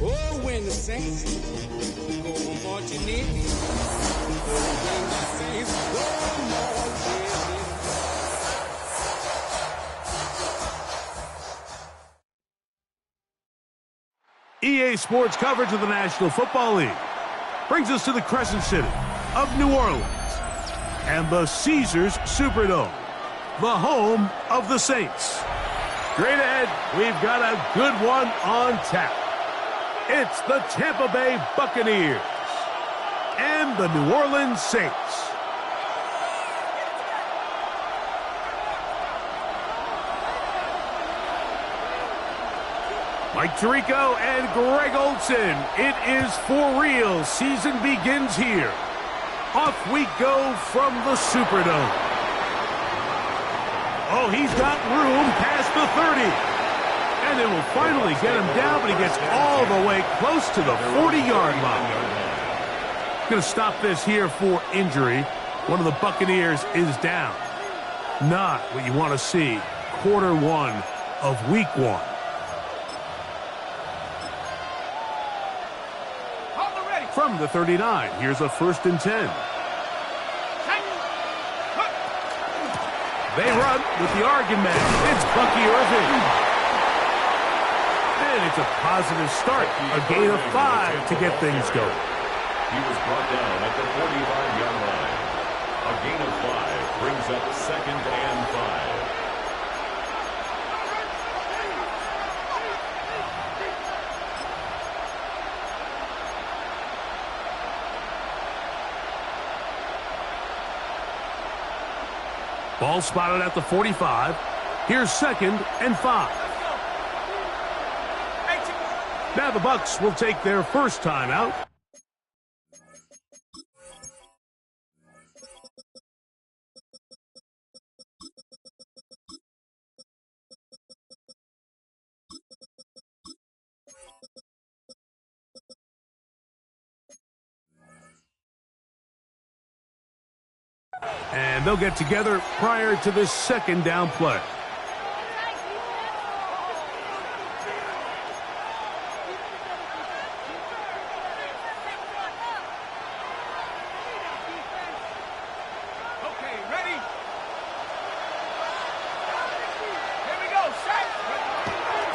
Oh, when the Saints go marching in, oh, when the Saints go marching in. EA Sports coverage of the National Football League brings us to the Crescent City of New Orleans and the Caesars Superdome, the home of the Saints. Straight ahead, we've got a good one on tap. It's the Tampa Bay Buccaneers and the New Orleans Saints. Mike Tirico and Greg Olsen. It is for real. Season begins here. Off we go from the Superdome. Oh, he's got room past the 30. And it will finally get him down, but he gets all the way close to the 40-yard line. Going to stop this here for injury. One of the Buccaneers is down. Not what you want to see. Quarter one of week one. From the 39, here's a 1st and 10. They run with the argument. It's Bucky Irving. And it's a positive start. A gain of 5 to get things going. He was brought down at the 45-yard line. A gain of 5 brings up 2nd and 5. Ball spotted at the 45. Here's 2nd and 5. Now the Bucs will take their first time out. And they'll get together prior to this 2nd down play.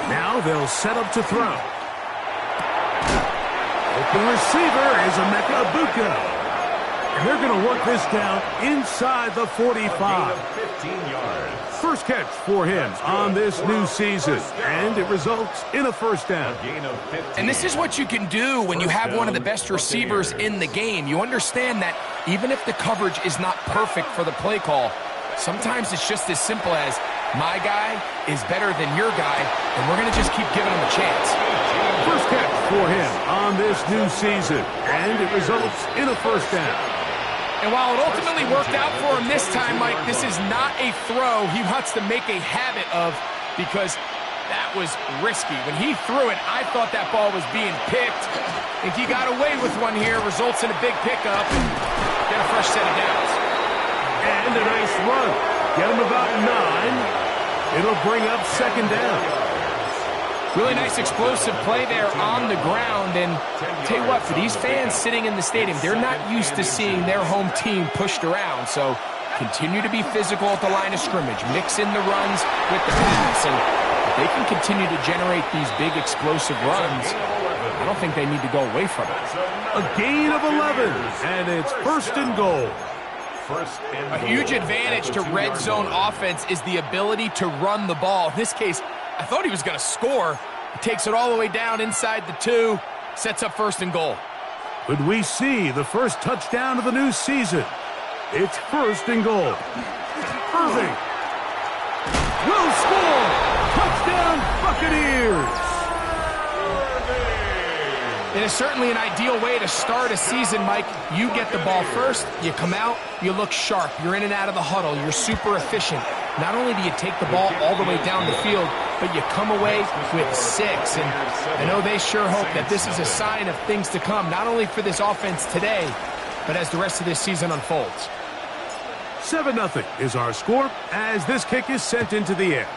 Now they'll set up to throw. Open receiver is Emeka Egbuka. And they're going to work this down inside the 45. 15 yards. First catch for him on this new season. And it results in a 1st down. And this is what you can do when you have one of the best receivers in the game. You understand that even if the coverage is not perfect for the play call, sometimes it's just as simple as, my guy is better than your guy, and we're going to just keep giving him a chance. First catch for him on this new season, and it results in a 1st down. And while it ultimately worked out for him this time, Mike, this is not a throw he wants to make a habit of, because that was risky. When he threw it, I thought that ball was being picked. If he got away with one here, results in a big pickup, and get a fresh set of downs. And a nice run. Get him about 9. It'll bring up 2nd down. Really nice explosive play there on the ground. And tell you what, for these fans sitting in the stadium, they're not used to seeing their home team pushed around. So continue to be physical at the line of scrimmage. Mix in the runs with the pass. And if they can continue to generate these big explosive runs, I don't think they need to go away from it. A gain of 11, and it's 1st and goal. A huge advantage to red zone offense is the ability to run the ball. In this case, I thought he was going to score. He takes it all the way down inside the 2, sets up 1st and goal. Could we see the first touchdown of the new season? It's 1st and goal. Irving will score. Touchdown, Buccaneers. It is certainly an ideal way to start a season, Mike. You get the ball first, you come out, you look sharp, you're in and out of the huddle, you're super efficient. Not only do you take the ball all the way down the field, but you come away with 6. And I know they sure hope that this is a sign of things to come, not only for this offense today, but as the rest of this season unfolds. 7-0 is our score as this kick is sent into the air.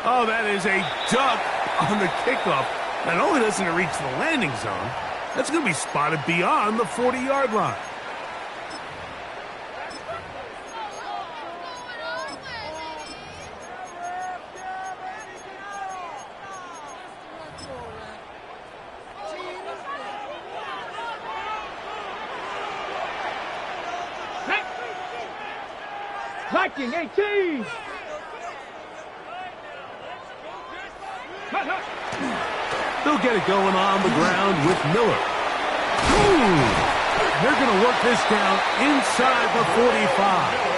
Oh, that is a duck on the kickoff. Not only doesn't it reach the landing zone, that's going to be spotted beyond the 40-yard line. Viking 18! They'll get it going on the ground with Miller. Ooh! They're going to work this down inside the 45.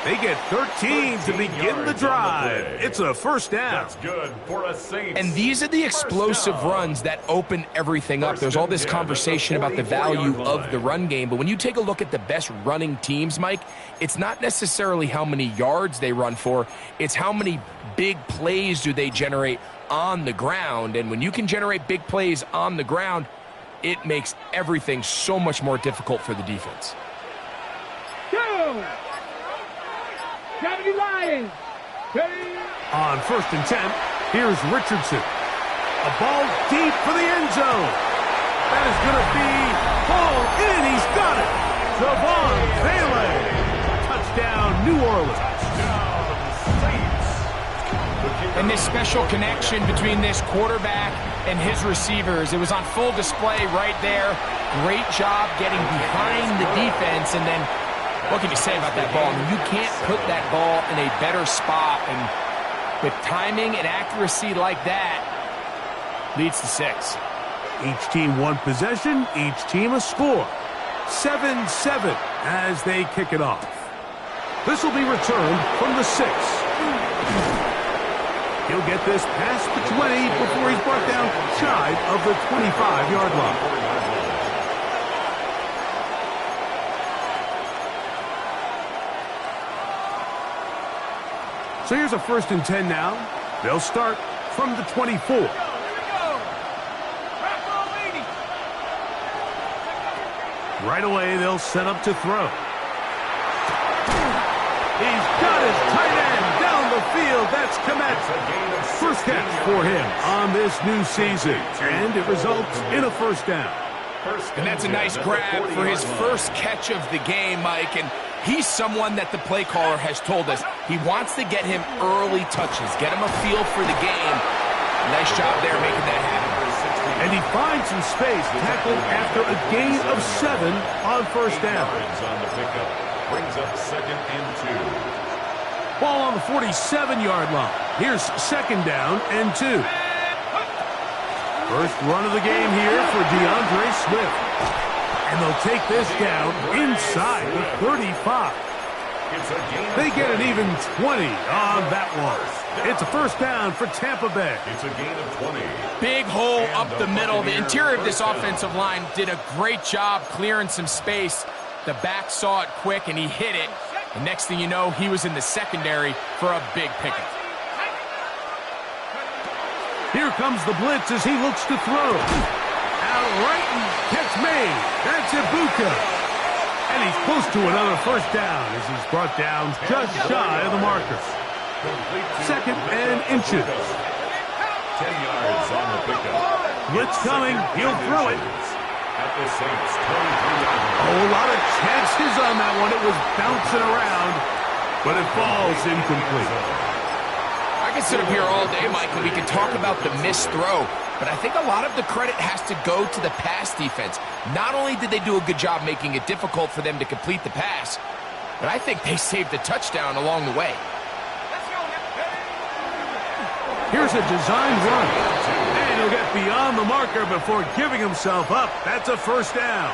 They get 13 to begin the drive. It's a first down. That's good for a Saints. And these are the explosive runs that open everything up. There's all this conversation about the value of the run game, but when you take a look at the best running teams, Mike, it's not necessarily how many yards they run for, it's how many big plays do they generate on the ground. And when you can generate big plays on the ground, it makes everything so much more difficult for the defense. Go! Gravity Lions! On 1st and 10, here's Richardson. A ball deep for the end zone. That is going to be hauled in. He's got it. Javon Bailey. Touchdown, New Orleans. And this special connection between this quarterback and his receivers, it was on full display right there. Great job getting behind the defense, and then what can you say about that ball? I mean, you can't put that ball in a better spot, and with timing and accuracy like that, leads to 6. Each team one possession, each team a score. 7-7 as they kick it off. This will be returned from the 6. He'll get this past the 20 before he's brought down shy of the 25-yard line. So here's a 1st and 10 now. They'll start from the 24. Right away, they'll set up to throw. He's got his tight end down the field. That's Kmet. First catch for him on this new season. And it results in a first down. And that's a nice grab for his first catch of the game, Mike. And he's someone that the play caller has told us he wants to get him early touches, get him a feel for the game. Nice job there making that happen. And he finds some space, tackled after a gain of 7 on first down. On the pickup, brings up 2nd and 2. Ball on the 47-yard line. Here's 2nd down and 2. First run of the game here for DeAndre Swift. And they'll take this down inside the 35. They get an even 20 on that one. It's a first down for Tampa Bay. It's a gain of 20. Big hole up the middle. The interior of this offensive line did a great job clearing some space. The back saw it quick, and he hit it. And next thing you know, he was in the secondary for a big pickup. Here comes the blitz as he looks to throw. Out right and catch made. That's Ibuka. And he's close to another first down as he's brought down just shy of the marker. 2nd and inches. 10 yards on the pickup. Blitz coming. He'll throw it. At the Saints, 23. Oh, a lot of chances on that one. It was bouncing around, but it falls incomplete. I can sit up here all day, Mike, and we can talk about the missed throw, but I think a lot of the credit has to go to the pass defense. Not only did they do a good job making it difficult for them to complete the pass, but I think they saved the touchdown along the way. Here's a design run, and he'll get beyond the marker before giving himself up. That's a first down.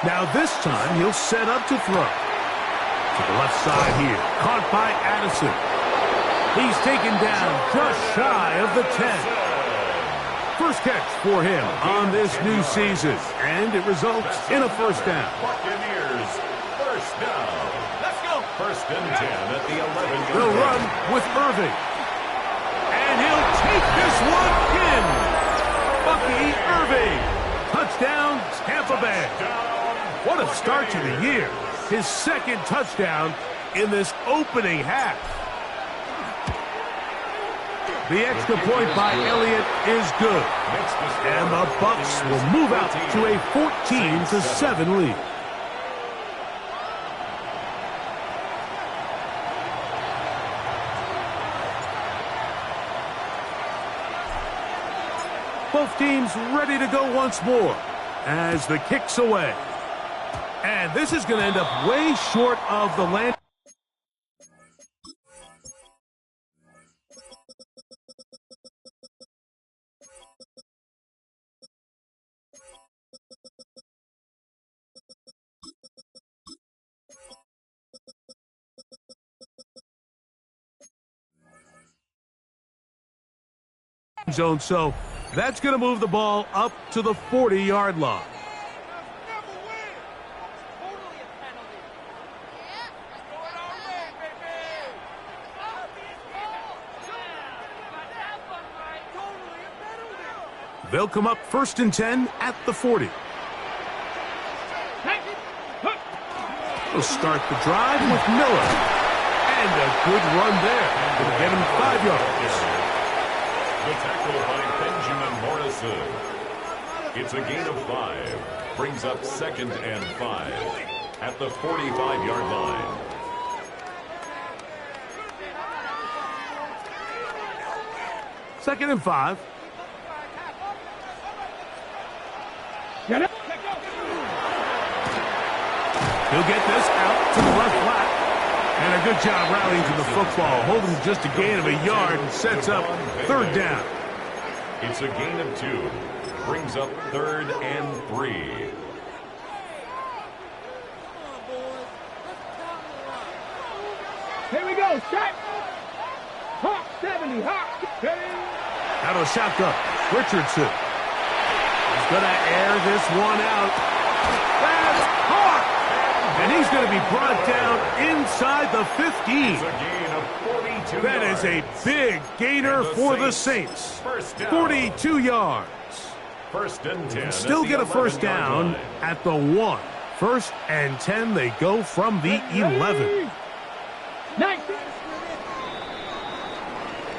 Now this time he'll set up to throw. To the left side here, caught by Addison. He's taken down just shy of the 10. First catch for him on this new season, and it results in a first down. Buccaneers, first down. Let's go. First and 10 at the 11. They'll run with Irving. And he'll take this one in. Bucky Irving. Touchdown, Tampa Bay. What a start to the year. His second touchdown in this opening half. The extra point by Elliott is good. And the Bucs will move out to a 14-7 lead. Both teams ready to go once more as the kick's away. And this is going to end up way short of the land. Zone, so that's going to move the ball up to the 40-yard line. They'll come up first and 10 at the 40. They'll start the drive with Miller. And a good run there. Going to get him 5 yards. The tackle by Benjamin Morrison. It's a gain of 5. Brings up second and 5 at the 45-yard line. Second and 5. Get it. He'll get this out to the left flat. And a good job rallying to the football. Holding just a gain of a yard and sets up third down. It's a gain of 2. Brings up third and 3. Here we go. Shot. Hawk 70. Hawk. Out of the shotgun. Richardson. He's going to air this one out. That's Hawk. And he's going to be brought down inside the 15. It's a gain of 42 That is a big gainer for the Saints. 42 yards. First and 10. Still get a first down at the 1. First and 10, they go from the 11. Nice.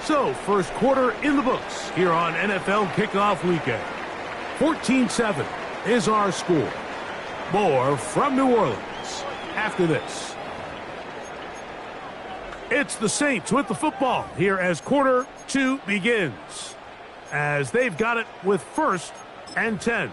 So, first quarter in the books here on NFL Kickoff Weekend. 14-7 is our score. More from New Orleans after this. It's the Saints with the football here as quarter 2 begins. As they've got it with first and 10.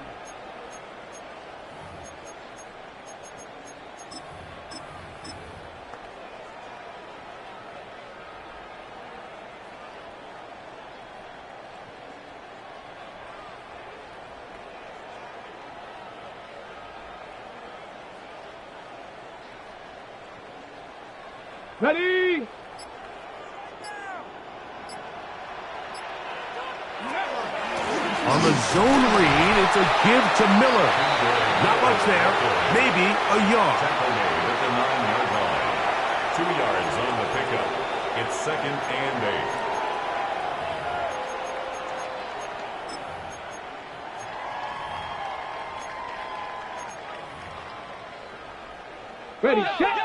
Ready. On the zone read, it's a give to Miller. Not much there, maybe a yard. Tackle made at the 9-yard line. 2 yards on the pickup. It's second and 8. Ready. Shot.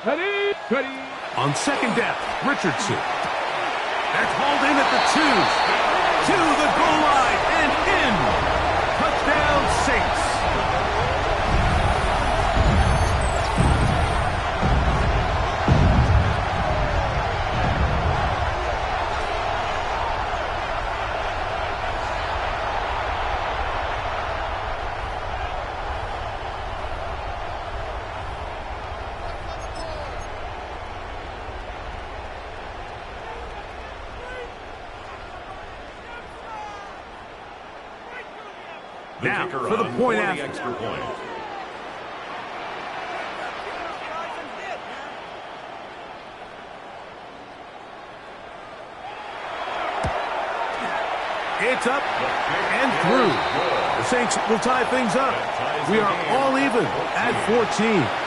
Ready. Ready. On second down, Richardson. That's hauled in at the 2. To the goal line and in. Touchdown, Saints. Now, for the point after. Extra point. It's up and through. The Saints will tie things up. We are all even at 14.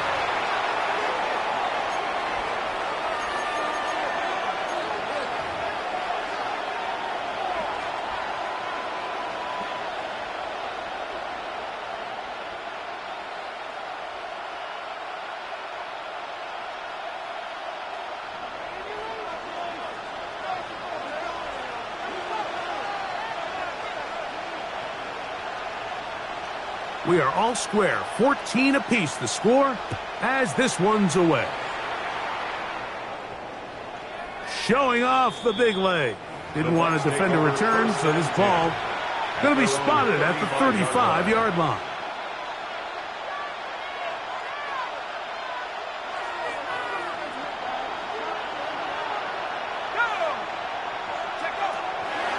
We are all square, 14 apiece the score as this one's away. Showing off the big leg. Didn't want to defend a return, so this ball going to be spotted at the 35-yard line.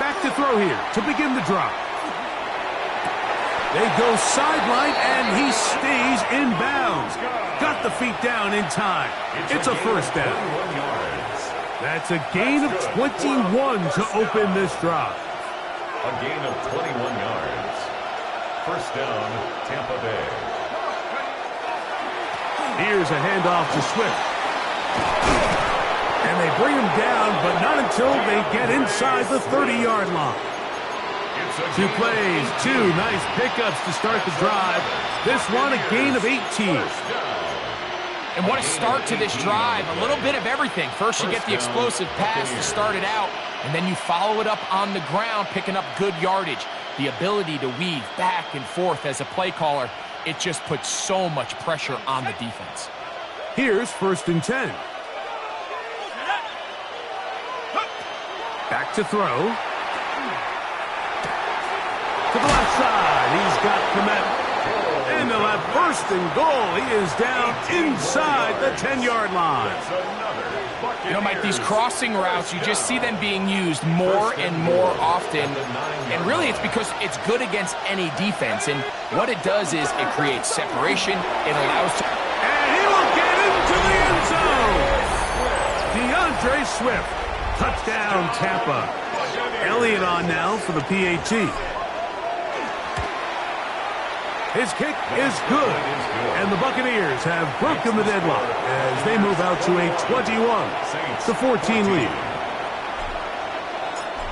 Back to throw here to begin the drive. They go sideline, and he stays in bounds. Got the feet down in time. It's a first down. That's a gain of 21 to open this drive. A gain of 21 yards. First down, Tampa Bay. Here's a handoff to Swift. And they bring him down, but not until they get inside the 30-yard line. 2 plays, 2 nice pickups to start the drive. This one a gain of 18. And what a start to this drive. A little bit of everything. First you get the explosive pass to start it out, and then you follow it up on the ground, picking up good yardage. The ability to weave back and forth as a play caller, it just puts so much pressure on the defense. Here's 1st and 10. Back to throw. To the left side, he's got Kmet. And they'll have 1st and goal. He is down inside the 10-yard line. You know, Mike, these crossing routes, you just see them being used more and more often. And really, it's because it's good against any defense. And what it does is it creates separation. It allows... And he will get into the end zone. DeAndre Swift. Touchdown, Tampa. Elliott on now for the PAT. His kick is good, and the Buccaneers have broken the deadlock as they move out to a 21-14 lead.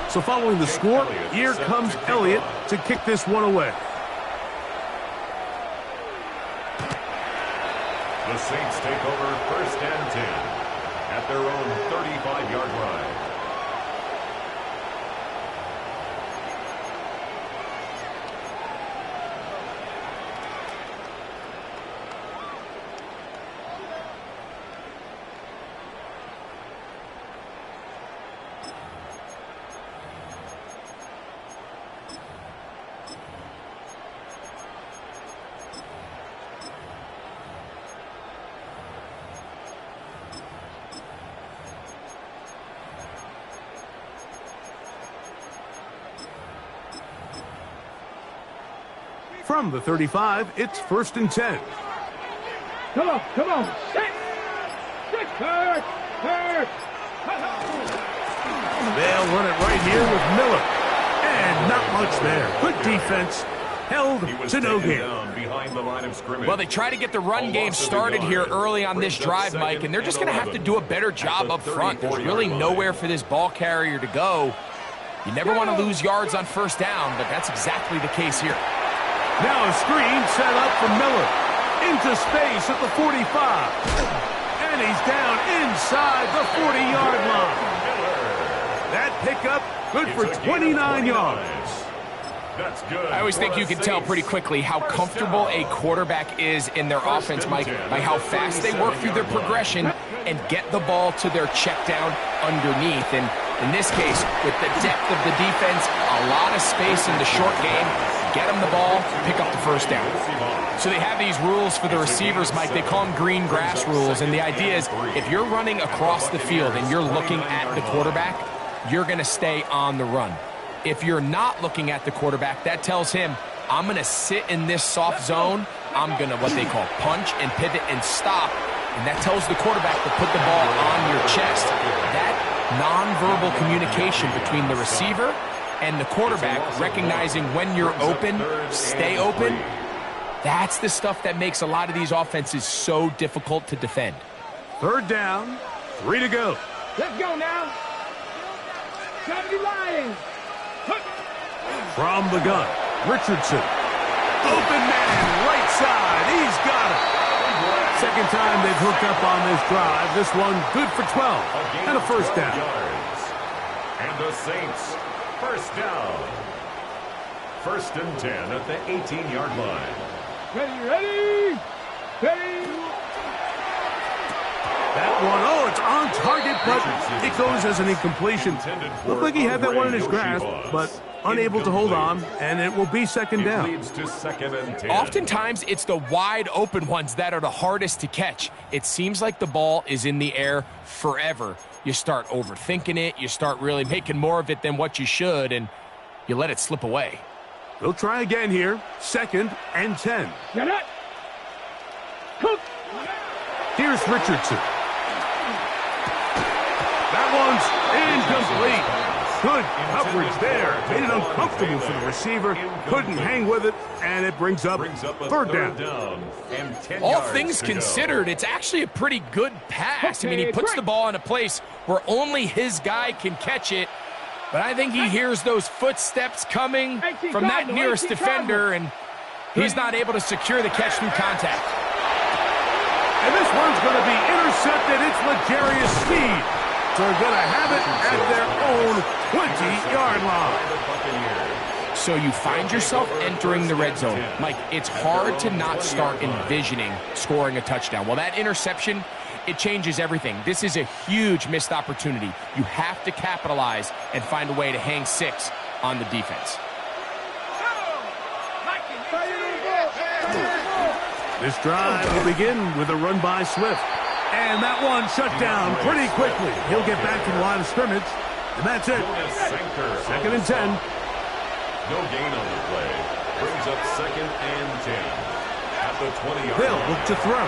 So following the score, here comes Elliott to kick this one away. The Saints take over 1st and 10 at their own 35-yard line. From the 35, it's 1st and 10. Come on, come on. 6. 6, hurt. They'll run it right here with Miller. And not much there. Good defense. Held to no gain. Behind the line of scrimmage. Well, they try to get the run game started here early on this drive, Mike, and they're just going to have to do a better job up front. There's really nowhere for this ball carrier to go. You never want to lose yards on 1st down, but that's exactly the case here. Now a screen set up for Miller. Into space at the 45. And he's down inside the 40-yard line. That pickup good for 29 yards. That's good. I always think you can tell pretty quickly how comfortable a quarterback is in their offense, Mike, by how fast they work through their progression and get the ball to their check down underneath. And in this case, with the depth of the defense, a lot of space in the short game, get them the ball, pick up the 1st down. So they have these rules for the receivers, Mike. They call them green grass rules. And the idea is if you're running across the field and you're looking at the quarterback, you're going to stay on the run. If you're not looking at the quarterback, that tells him, I'm going to sit in this soft zone. I'm going to what they call punch and pivot and stop. And that tells the quarterback to put the ball on your chest. That nonverbal communication between the receiver and the quarterback recognizing when you're open, stay open, that's the stuff that makes a lot of these offenses so difficult to defend. Third down, 3 to go. Let's go now. Got to be lying. From the gun, Richardson. Open man, right side. He's got it. Second time they've hooked up on this drive. This one good for 12 and a first down. And the Saints, first down. 1st and 10 at the 18-yard line. Ready. That one, oh, it's on target, but it goes as an incompletion. Looked like he had that one in his grasp, but unable to hold on, and it will be second down. It leads to 2nd and 10. Oftentimes, it's the wide open ones that are the hardest to catch. It seems like the ball is in the air forever. You start overthinking it, you start really making more of it than what you should, and you let it slip away. They'll try again here, 2nd and 10. Get it. Cook. Here's Richardson. That one's incomplete. Good coverage there. Made it uncomfortable for the receiver. Couldn't hang with it, and it brings up third down. And 10 All yards things to go. considered, it's actually a pretty good pass. I mean, he puts the ball in a place where only his guy can catch it. But I think he hears those footsteps coming from that nearest defender, and he's not able to secure the catch through contact. And this one's going to be intercepted. It's L'Jarius Sneed. So they're going to have it at their own 20-yard line. So you find yourself entering the red zone. Mike, it's hard to not start envisioning scoring a touchdown. Well, that interception, it changes everything. This is a huge missed opportunity. You have to capitalize and find a way to hang 6 on the defense. This drive will begin with a run by Swift. And that one shut down pretty quickly. He'll get back to the line of scrimmage. And that's it. 2nd and 10. No gain on the play. Brings up 2nd and 10. At the 20-yard They'll line. look to throw.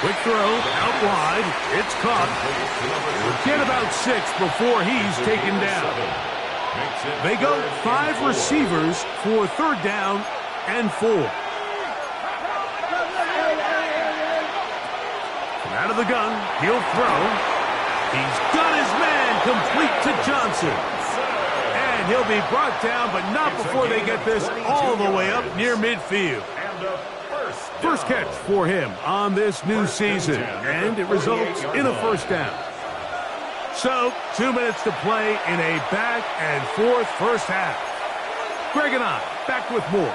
Quick throw, out wide. It's caught. Get about 6 before he's taken down. They go 5 receivers for third down and 4. From out of the gun, he'll throw. He's got his man complete to Johnson. And he'll be brought down, but not before they get this all the way up near midfield. First catch for him on this new season, and it results in a first down. So, 2 minutes to play in a back-and-forth first half. Greg and I back with more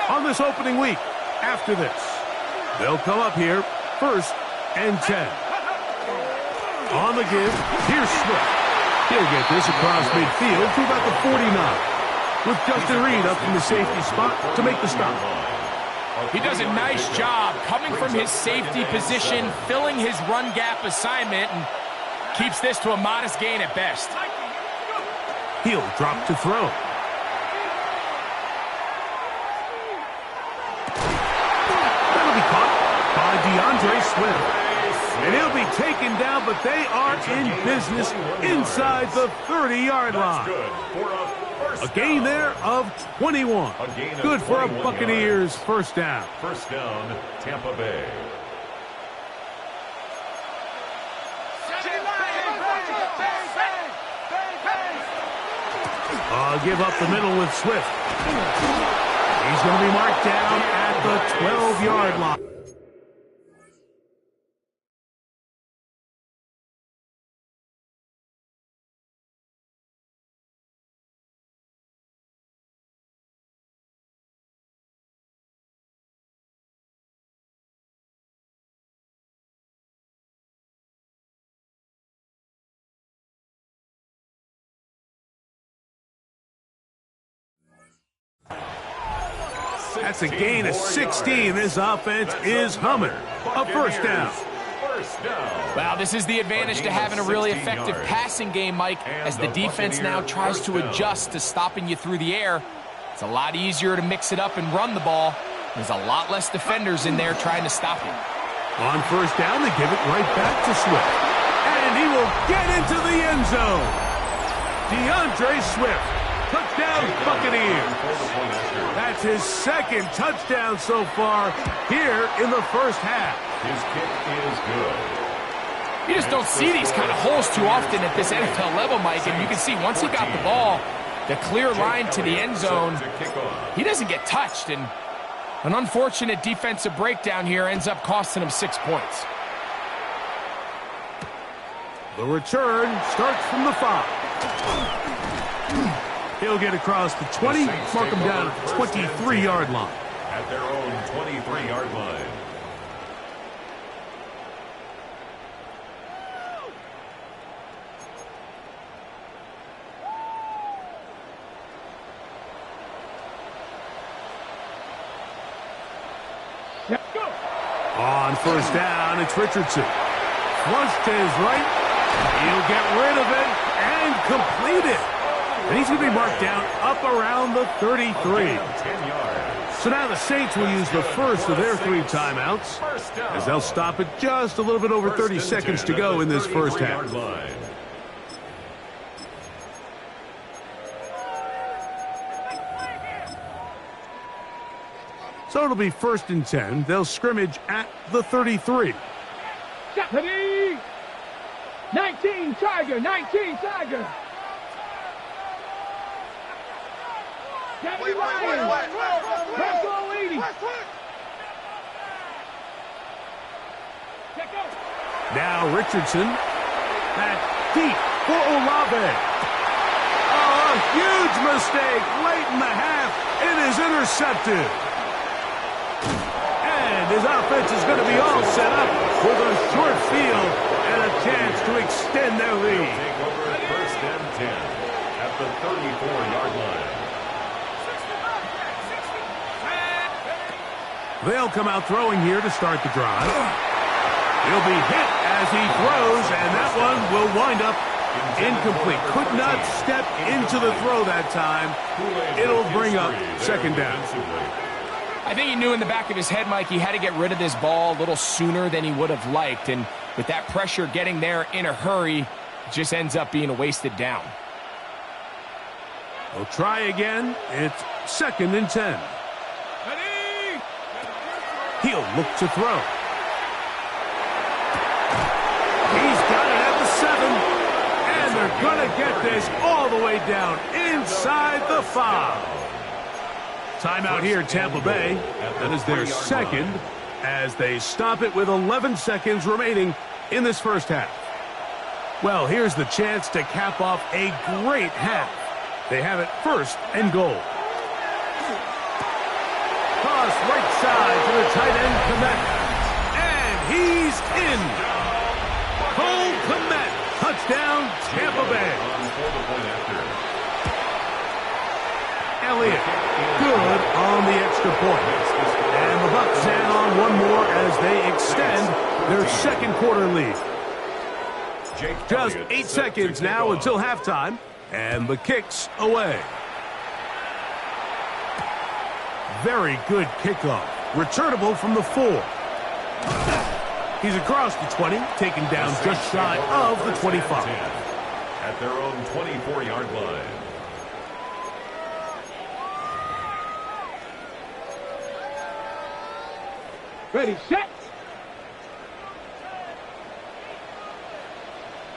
on this opening week after this. They'll come up here, 1st and 10. On the give, here's Swift. He'll get this across midfield to about the 49. With Justin Reed up in the safety spot to make the stop. He does a nice job coming from his safety position, filling his run gap assignment, and keeps this to a modest gain at best. He'll drop to throw. That'll be caught by DeAndre Swift. And he'll be taken down, but they are in business inside the 30-yard line. A gain there of 21. Good for a Buccaneers first down. First down, Tampa Bay. Give up the middle with Swift. He's going to be marked down at the 12-yard line. That's a gain of 16. This offense is humming. A first down. Well, this is the advantage to having a really effective passing game, Mike, as the defense now tries to adjust to stopping you through the air. It's a lot easier to mix it up and run the ball. There's a lot less defenders in there trying to stop you. On first down, they give it right back to Swift. And he will get into the end zone. DeAndre Swift. Touchdown, Buccaneers. That's his second touchdown so far here in the first half. His kick is good. You just don't see these kind of holes too often at this NFL level, Mike. And you can see once he got the ball, the clear line to the end zone, he doesn't get touched. And an unfortunate defensive breakdown here ends up costing him 6 points. The return starts from the 5. He'll get across the 20, mark him down at the 23-yard line. At their own 23-yard line. On first down, it's Richardson. Flushed to his right. He'll get rid of it and complete it. And he's going to be marked down up around the 33. 10 yards. So now the Saints will use the first of their 3 timeouts, as they'll stop it just a little bit over 30 seconds to go in this first half. So it'll be 1st and 10. They'll scrimmage at the 33. 19 Tiger, 19 Tiger. Wait. Bronco 80. Now Richardson. That's deep for Olave. Oh, a huge mistake late in the half. It is intercepted. And his offense is going to be all set up with a short field and a chance to extend their lead. Take over at 1st and 10 at the 34-yard line. They'll come out throwing here to start the drive. He'll be hit as he throws, and that one will wind up incomplete. Could not step into the throw that time. It'll bring up 2nd down. I think he knew in the back of his head, Mike, he had to get rid of this ball a little sooner than he would have liked. And with that pressure getting there in a hurry, it just ends up being a wasted down. We'll try again. It's 2nd and 10. He'll look to throw. He's got it at the 7. And they're going to get this all the way down inside the 5. Timeout here, Tampa Bay. That is their 2nd as they stop it with 11 seconds remaining in this first half. Well, here's the chance to cap off a great half. They have it 1st and goal. Toss right side to the tight end, Kmet. And he's in. Cole Kmet. Touchdown, Tampa Bay. Elliott, good on the extra point. And the Bucs add on one more as they extend their 2nd quarter lead. Just 8 seconds now until halftime, and the kick's away. Very good kickoff. Returnable from the 4. He's across the 20, taken down just shy of the 25. At their own 24-yard line. Ready, set.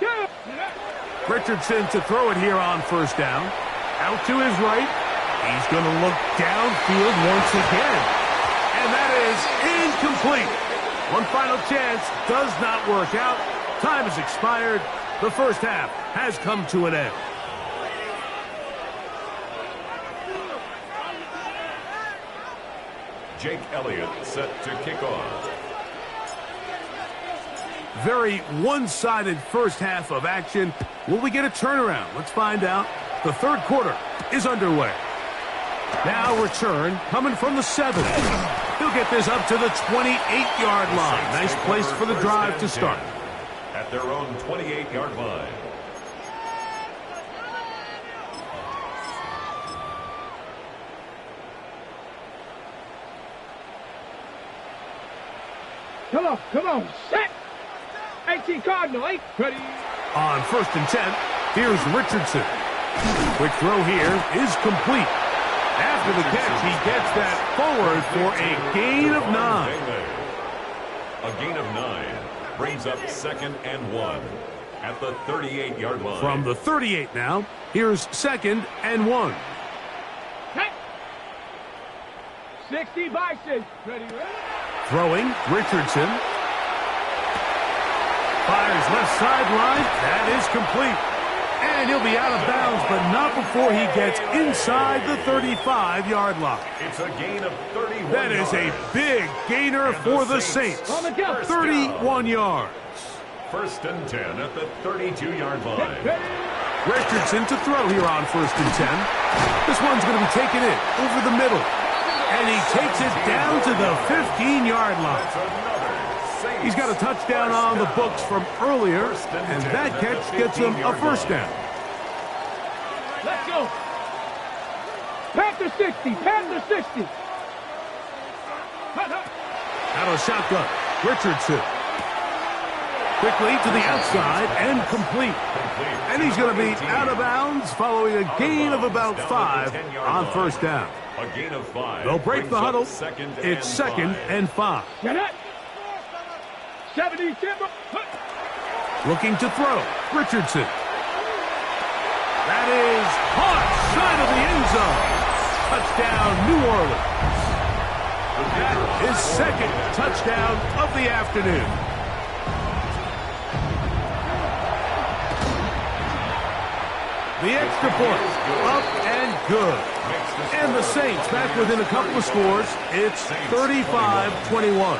Go. Richardson to throw it here on 1st down. Out to his right. He's going to look downfield once again. And that is incomplete. One final chance does not work out. Time has expired. The first half has come to an end. Jake Elliott set to kick off. Very one-sided first half of action. Will we get a turnaround? Let's find out. The 3rd quarter is underway. Now return coming from the 7. He'll get this up to the 28-yard line. Nice place for the drive to start. At their own 28-yard line. Come on, set. 18 Cardinal, 8. Ready. On 1st and 10, here's Richardson. Quick throw here is complete. After the catch, he gets that forward for a gain of 9. A gain of 9 brings up 2nd and 1 at the 38-yard line. From the 38 now, here's 2nd and 1. 60 Bison. Ready. Throwing, Richardson. Fires left sideline. That is complete. And he'll be out of bounds, but not before he gets inside the 35-yard line. It's a gain of 31 That is a big gainer for the Saints. 31 yards. 1st and 10 at the 32-yard line. Richardson to throw here on 1st and 10. This one's going to be taken in over the middle. And he takes it down to the 15-yard line. He's got a touchdown on the books from earlier, and that catch gets him a 1st down. Let's go. Panther 60. Panther 60. Out of shotgun, Richardson. Quickly to the outside and complete. And he's going to be out of bounds following a gain of about 5 on 1st down. A gain of 5. They'll break the huddle. It's 2nd and 5. Get it. 70. Looking to throw. Richardson. That is caught side of the end zone. Touchdown, New Orleans. That is 2nd touchdown of the afternoon. The extra point, up and good. And the Saints back within a couple of scores. It's 35-21.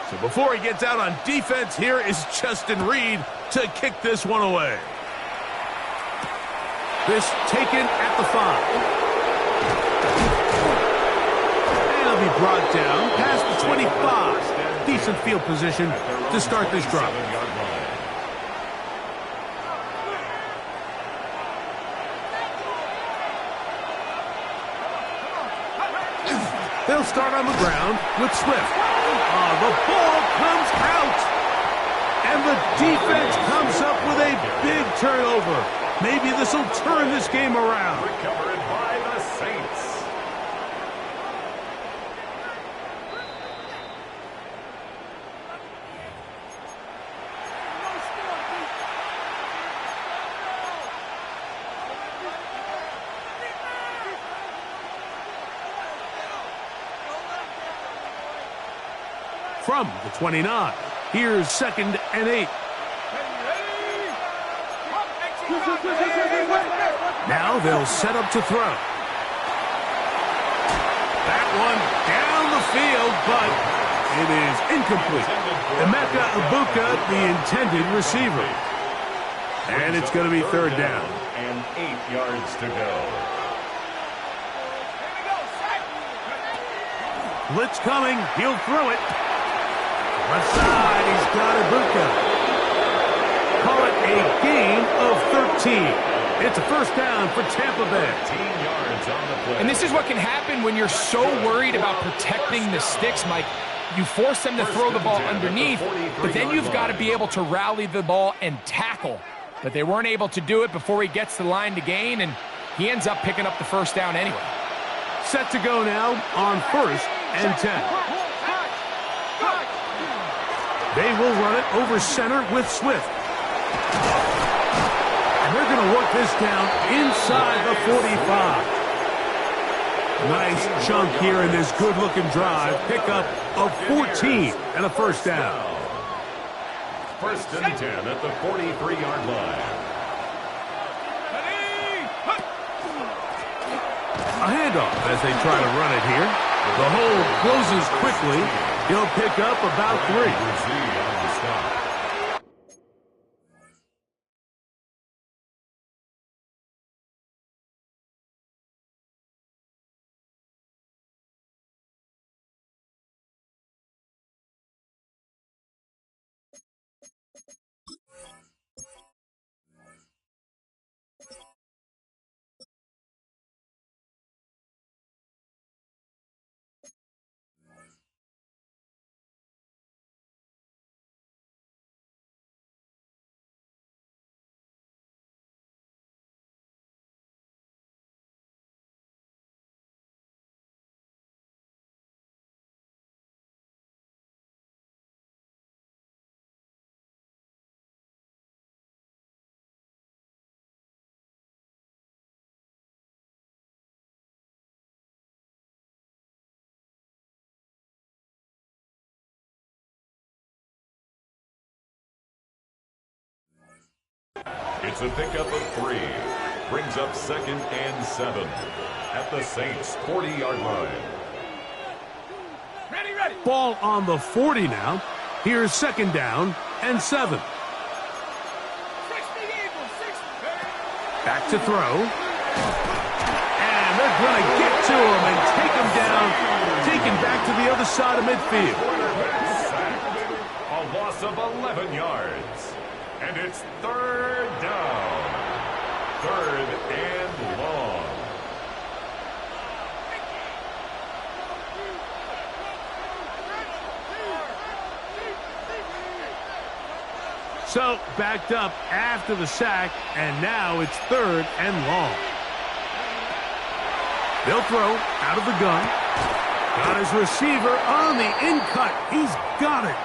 So before he gets out on defense, here is Justin Reed to kick this one away. This taken at the 5. And it'll be brought down past the 25. Decent field position to start this drive. They'll start on the ground with Swift. The ball comes out. And the defense comes up with a big turnover. Maybe this will turn this game around. Recovered by the Saints. From the 29, here's 2nd and 8. Now they'll set up to throw. That one down the field, but it is incomplete. Emeka Ibuka, the intended receiver. And it's going to be 3rd down. And 8 yards to go. Blitz coming. He'll throw it. Left side, he's got Ibuka. Call it a gain of 13. It's a 1st down for Tampa Bay. 15 yards on the play. And this is what can happen when you're so worried about protecting the sticks, Mike. You force them to throw the ball underneath, but then you've got to be able to rally the ball and tackle. But they weren't able to do it before he gets to the line to gain, and he ends up picking up the 1st down anyway. Set to go now on 1st and 10. They will run it over center with Swift. And they're going to work this down inside the 45. Nice chunk here in this good-looking drive. Pickup of 14 and a 1st down. 1st and 10 at the 43-yard line. A handoff as they try to run it here. The hole closes quickly. He'll pick up about 3. It's a pickup of 3. Brings up 2nd and 7 at the Saints' 40-yard line. Ready. Ball on the 40 now. Here's 2nd down and 7. Back to throw. And they're going to get to him and take him down. Taken back to the other side of midfield. A loss of 11 yards. And it's 3rd down. 3rd and long. So, backed up after the sack, and now it's 3rd and long. They'll throw out of the gun. Got his receiver on the in-cut. He's got it.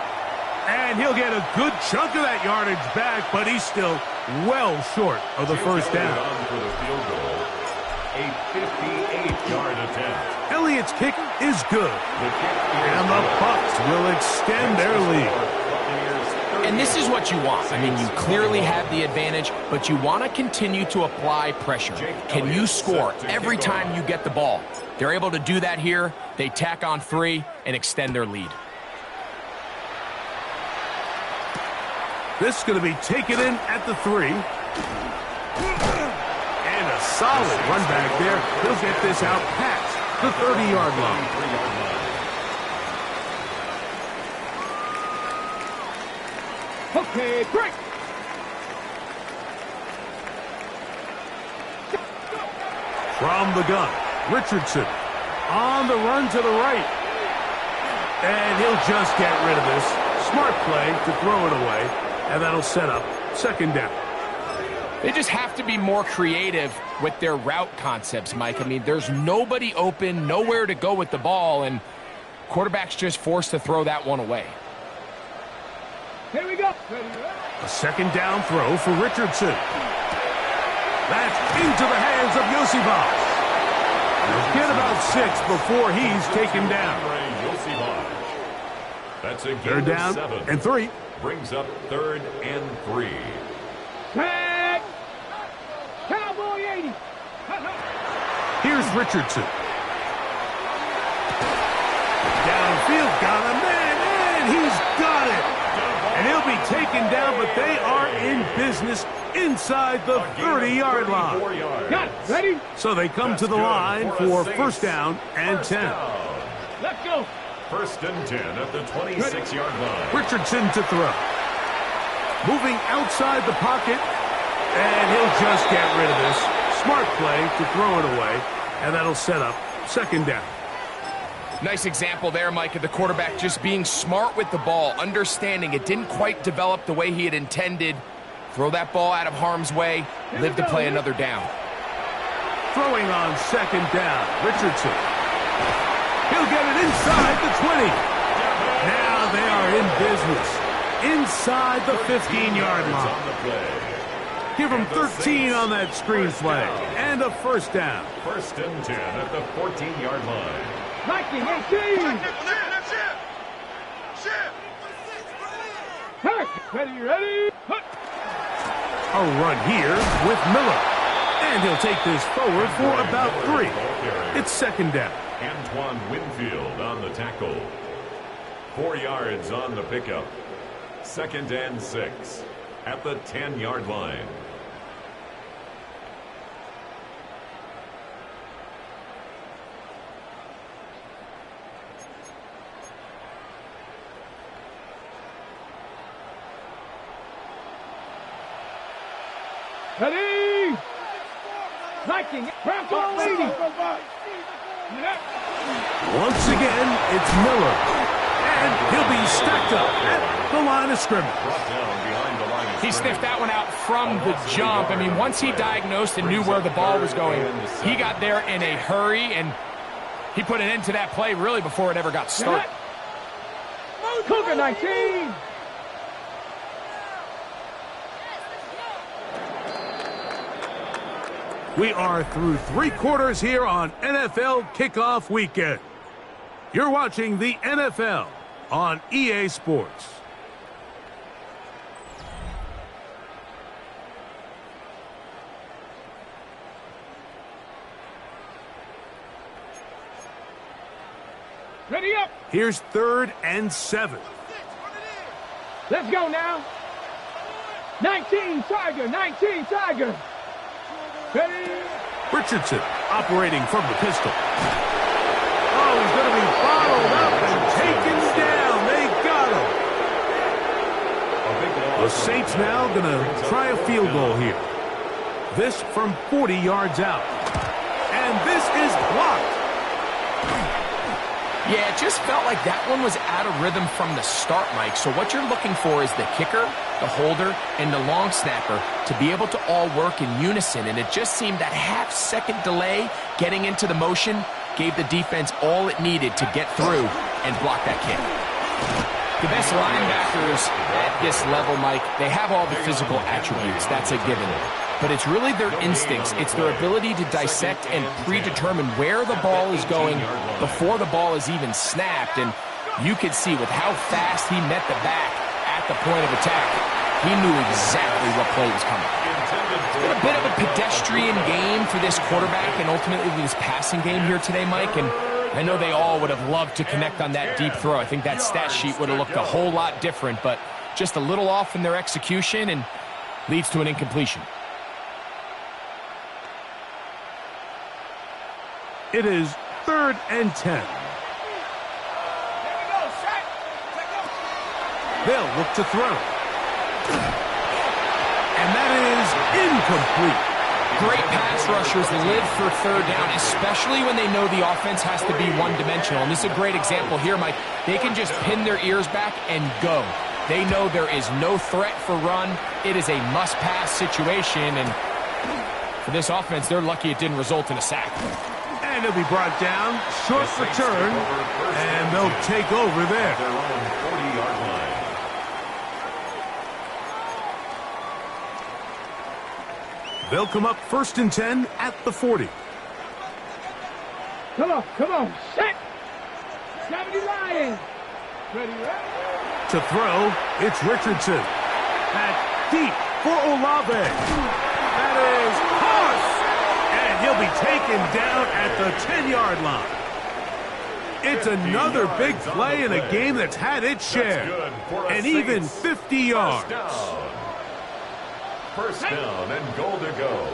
And he'll get a good chunk of that yardage back, but he's still well short of the first down. On for the field goal. A 58-yard attempt. Elliott's kick is good. The kick is And the good. Bucs will extend their lead. And this is what you want. I mean, you clearly have the advantage, but you want to continue to apply pressure. Can you score every time you get the ball? They're able to do that here. They tack on 3 and extend their lead. This is going to be taken in at the 3. And a solid run back there. He'll get this out past the 30-yard line. Okay, break. From the gun, Richardson on the run to the right. And he'll just get rid of this. Smart play to throw it away. And that'll set up 2nd down. They just have to be more creative with their route concepts, Mike. I mean, there's nobody open, nowhere to go with the ball, and quarterback's just forced to throw that one away. Here we go. A 2nd down throw for Richardson. That's into the hands of Yosibas. He'll get about 6 before he's taken down. That's a They're gain down of 7. and 3. Brings up 3rd and 3. Tag. Cowboy 80. Here's Richardson. Downfield, got a man, and he's got it. And he'll be taken down, but they are in business inside the 30-yard line. Got it. Ready? So they come to the line for 1st down and 10. Let's go. 1st and 10 at the 26-yard line. Richardson to throw. Moving outside the pocket, and he'll just get rid of this. Smart play to throw it away, and that'll set up 2nd down. Nice example there, Mike, of the quarterback just being smart with the ball, understanding it didn't quite develop the way he had intended. Throw that ball out of harm's way, live to play another down. Throwing on 2nd down, Richardson. He'll get it inside the 20. Now they are in business. Inside the 15-yard line. Give him 13 on that screen play. And a 1st down. 1st and 10 at the 14-yard line. 19, 18. Ready. A run here with Miller. And he'll take this forward for about 3. It's 2nd down. Antoine Winfield on the tackle. 4 yards on the pickup. 2nd and 6 at the 10-yard line. Ready. 19. Bronco 80. Once again, it's Miller. And he'll be stacked up at the line of scrimmage. Brought down behind the line of He sniffed that one out from the jump. I mean, once he diagnosed and knew where the ball was going, he got there in a hurry, and he put an end to that play really before it ever got started. Cougar 19. We are through 3 quarters here on NFL Kickoff Weekend. You're watching the NFL on EA Sports. Ready up. Here's 3rd and 7. Let's go now. 19 Tiger. 19 Tiger. Ready. Richardson operating from the pistol. Oh, he's going to be bottled up and taken down. They got him. The Saints now going to try a field goal here. This from 40 yards out. And this is blocked. Yeah, it just felt like that one was out of rhythm from the start, Mike. So what you're looking for is the kicker, the holder, and the long snapper to be able to all work in unison. And it just seemed that half-second delay getting into the motion gave the defense all it needed to get through and block that kick. The best linebackers at this level, Mike, they have all the physical attributes. That's a given. But it's really their instincts. It's their ability to dissect and predetermine where the ball is going before the ball is even snapped. And you could see with how fast he met the back at the point of attack, he knew exactly what play was coming. It's been a bit of a pedestrian game for this quarterback and ultimately this passing game here today, Mike. And I know they all would have loved to connect on that deep throw. I think that stat sheet would have looked a whole lot different, but just a little off in their execution and leads to an incompletion. It is 3rd and 10. They'll look to throw. And that is incomplete. Great pass rushers live for 3rd down, especially when they know the offense has to be one-dimensional. And this is a great example here, Mike. They can just pin their ears back and go. They know there is no threat for run. It is a must-pass situation. And for this offense, they're lucky it didn't result in a sack. And he'll be brought down, short return, and they'll take over there. Their own 40-yard line. They'll come up 1st and 10 at the 40. Come on, come on. Set. 70 Lions. Ready, ready. To throw, it's Richardson. Back deep for Olave. That is Hoss. And he'll be taken down at the 10-yard line. It's another big play in a game that's had its share. And even 50 yards. First down and goal to go.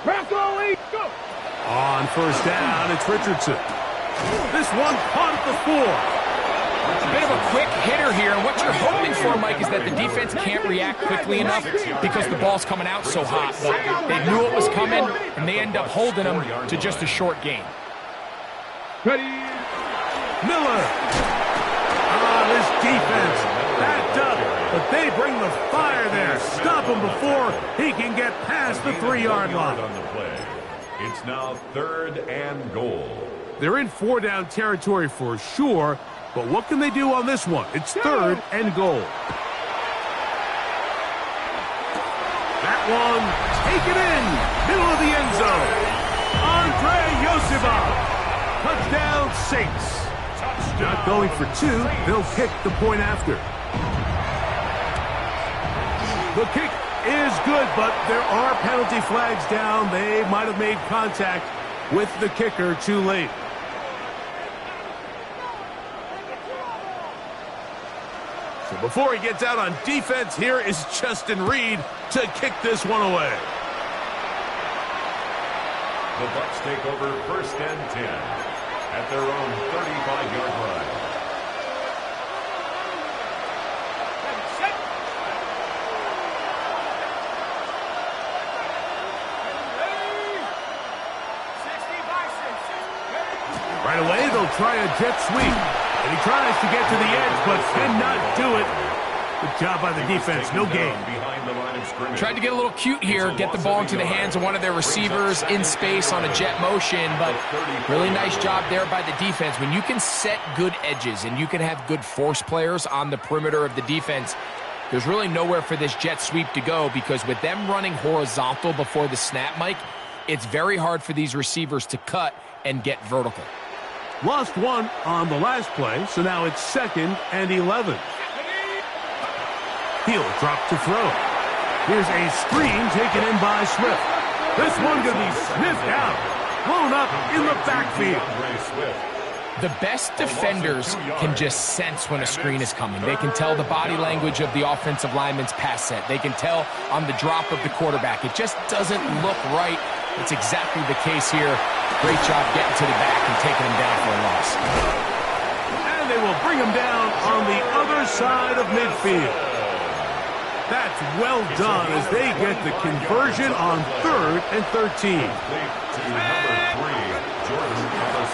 Bronco Lee, go. On 1st down, it's Richardson. This one caught at the 4. A bit of a quick hitter here, and what you're hoping for, Mike, is that the defense can't react quickly enough because the ball's coming out so hot. But they knew it was coming, and they end up holding them to just a short gain. Ready. Miller. This defense backed up, but they bring the fire there. Stop him before he can get past the 3-yard line. On the play. It's now 3rd and goal. They're in 4-down territory for sure, but what can they do on this one? It's 3rd and goal. That one, take it in, middle of the end zone. Andre Yosibov, touchdown Saints. Not going for 2, they'll kick the point after. The kick is good, but there are penalty flags down. They might have made contact with the kicker too late. So before he gets out on defense, here is Justin Reed to kick this one away. The Bucs take over 1st and 10 at their own 35-yard line. Right away, they'll try a jet sweep. And he tries to get to the edge, but cannot do it. Good job by the defense. No gain. Tried to get a little cute here, get the ball into the hands of one of their receivers in space on a jet motion, but really nice job there by the defense. When you can set good edges and you can have good force players on the perimeter of the defense, there's really nowhere for this jet sweep to go because with them running horizontal before the snap, Mike, it's very hard for these receivers to cut and get vertical. Lost one on the last play, so now it's 2nd and 11. He'll drop to throw. Here's a screen taken in by Swift. This one going to be sniffed out, blown up in the backfield. The best defenders can just sense when a screen is coming. They can tell the body language of the offensive lineman's pass set. They can tell on the drop of the quarterback. It just doesn't look right. It's exactly the case here. Great job getting to the back and taking him down for a loss. And they will bring him down on the other side of midfield. That's well done as they get the conversion on 3rd and 13.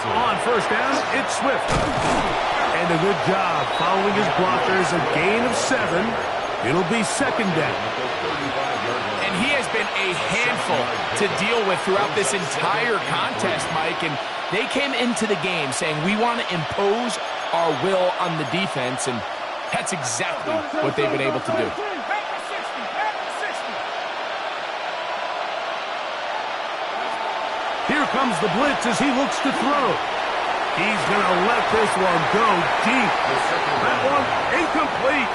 On first down, it's Swift. And a good job following his blockers, a gain of 7. It'll be 2nd down. And he has been a handful to deal with throughout this entire contest, Mike. And they came into the game saying, we want to impose our will on the defense. And that's exactly what they've been able to do. Here comes the blitz as he looks to throw. He's going to let this one go deep. That one incomplete.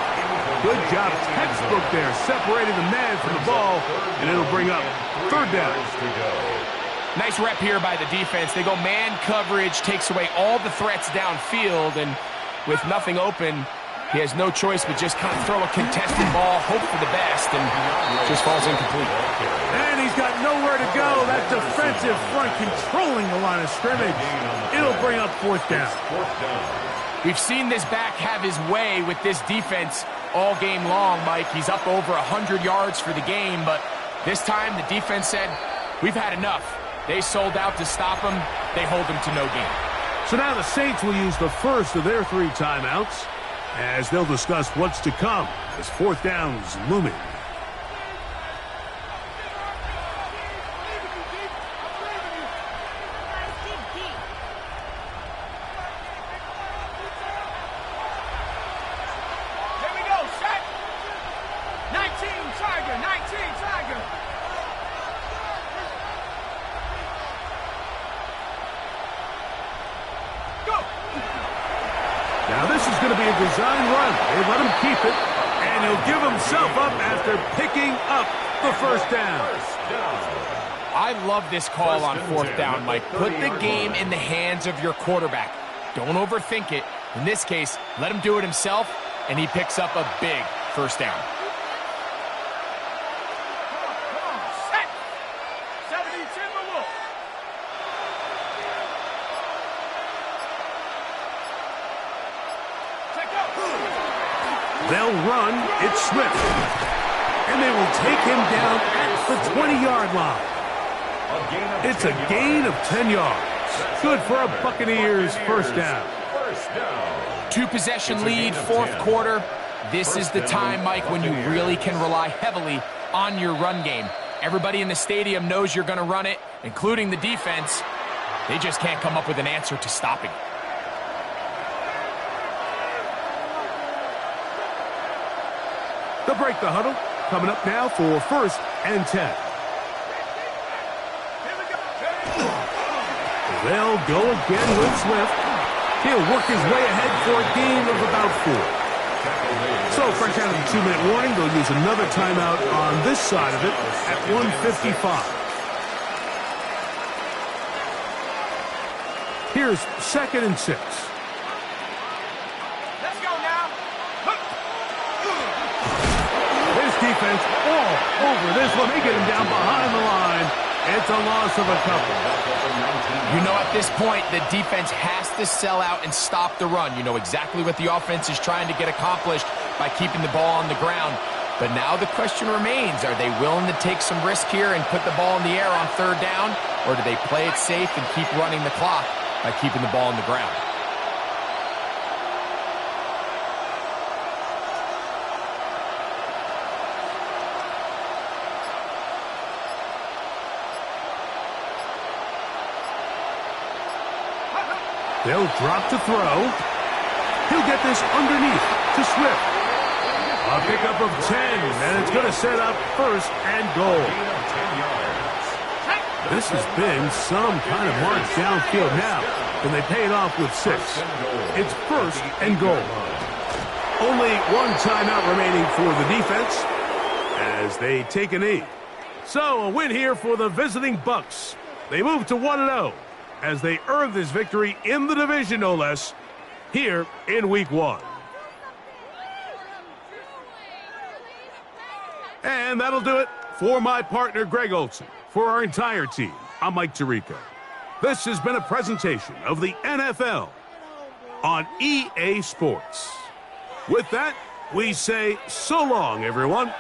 Good job, textbook there, separating the man from the ball, and it'll bring up 3rd down. Nice rep here by the defense. They go man coverage, takes away all the threats downfield, and with nothing open, he has no choice but just kind of throw a contested ball, hope for the best, and just falls incomplete. And he's got nowhere to go. That defensive front controlling the line of scrimmage. It'll bring up 4th down. We've seen this back have his way with this defense all game long, Mike. He's up over 100 yards for the game, but this time the defense said, we've had enough. They sold out to stop him. They hold him to no gain. So now the Saints will use the first of their 3 timeouts as they'll discuss what's to come as 4th down's looming. Now this is going to be a design run. They let him keep it, and he'll give himself up after picking up the 1st down. I love this call on 4th down, Mike. Put the game in the hands of your quarterback. Don't overthink it. In this case, let him do it himself, and he picks up a big 1st down. They'll run. It's Swift. And they will take him down at the 20-yard line. It's a gain of 10 yards. Good for a Buccaneers 1st down. 2-possession lead, 4th quarter. This is the time, Mike, when you really can rely heavily on your run game. Everybody in the stadium knows you're going to run it, including the defense. They just can't come up with an answer to stopping it. They'll break the huddle. Coming up now for 1st and 10. They'll go again with Swift. He'll work his way ahead for a gain of about 4. So fresh out of the 2-minute warning, they'll use another timeout on this side of it at 1:55. Here's 2nd and 6. Defense all over this one. They get him down behind the line. It's a loss of a couple. You know, at this point, the defense has to sell out and stop the run. You know exactly what the offense is trying to get accomplished by keeping the ball on the ground. But now the question remains, are they willing to take some risk here and put the ball in the air on 3rd down? Or do they play it safe and keep running the clock by keeping the ball on the ground? They'll drop to throw. He'll get this underneath to Swift. A pickup of 10, and it's going to set up 1st and goal. This has been some kind of march downfield now, and they pay it off with 6. It's 1st and goal. Only 1 timeout remaining for the defense as they take a knee. So a win here for the visiting Bucs. They move to 1-0. as they earn this victory in the division, no less, here in Week 1. And that'll do it for my partner, Greg Olson. For our entire team, I'm Mike Tirico. This has been a presentation of the NFL on EA Sports. With that, we say so long, everyone.